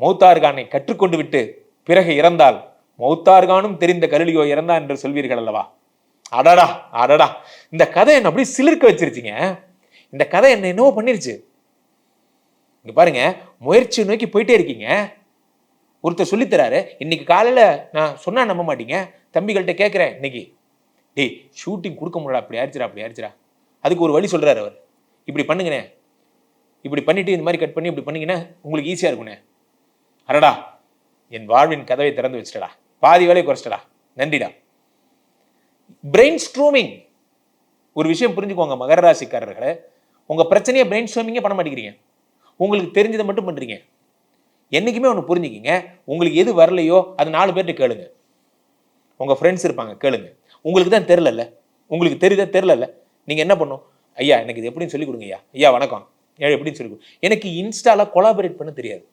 மௌத்தார்கானை கற்றுக்கொண்டு விட்டு பிறகு இறந்தால் மௌத்தார்கானும் தெரிந்த கலிலியோ இறந்தான் என்று சொல்வீர்கள் அல்லவா? அடடா அடடா, இந்த கதை என்ன அப்படி சிலிர்க்க வச்சிருச்சிங்க. இந்த கதை என்ன என்னவோ பண்ணிருச்சு. இங்க பாருங்க, முயற்சி நோக்கி போயிட்டே இருக்கீங்க. ஒருத்தர் சொல்லித்தராரு, இன்னைக்கு காலையில நான் சொன்னா நம்ப மாட்டீங்க, தம்பிகள்கிட்ட கேட்கிறேன், இன்னைக்கு டேய் ஷூட்டிங் கொடுக்க முடியல, அப்படி ஆயிடுச்சுடா. அதுக்கு ஒரு வழி சொல்றாரு அவர், இப்படி பண்ணுங்கண்ணே, இப்படி பண்ணிட்டு இந்த மாதிரி கட் பண்ணி இப்படி பண்ணீங்கன்னா உங்களுக்கு ஈஸியா இருக்குண்ணே. அடடா, என் வாழ்வின் கதவை திறந்து வச்சுட்டடா, பாதி வேலையை குறைச்சிட்டடா, நன்றிடா. Brain storming. ஒரு விஷயம் புரிஞ்சுக்கோங்க மகர ராசிக்காரர்களே, உங்க பிரச்சனையை பிரெயின் ஸ்ட்ரோமிங்கே பண்ண மாட்டேங்கிறீங்க, உங்களுக்கு தெரிஞ்சதை மட்டும் பண்றீங்க. என்னைக்குமே ஒன்று புரிஞ்சுக்கிங்க, உங்களுக்கு எது வரலையோ அது 4 பேர்கிட்ட கேளுங்க. உங்க ஃப்ரெண்ட்ஸ் இருப்பாங்க, கேளுங்க. உங்களுக்கு தான் தெரியல, உங்களுக்கு தெரியல, நீங்க என்ன பண்ணும், ஐயா எனக்கு இது எப்படின்னு சொல்லி கொடுங்க, ஐயா வணக்கம், எப்படின்னு சொல்லி எனக்கு இன்ஸ்டால கொலாபரேட் பண்ண தெரியாது.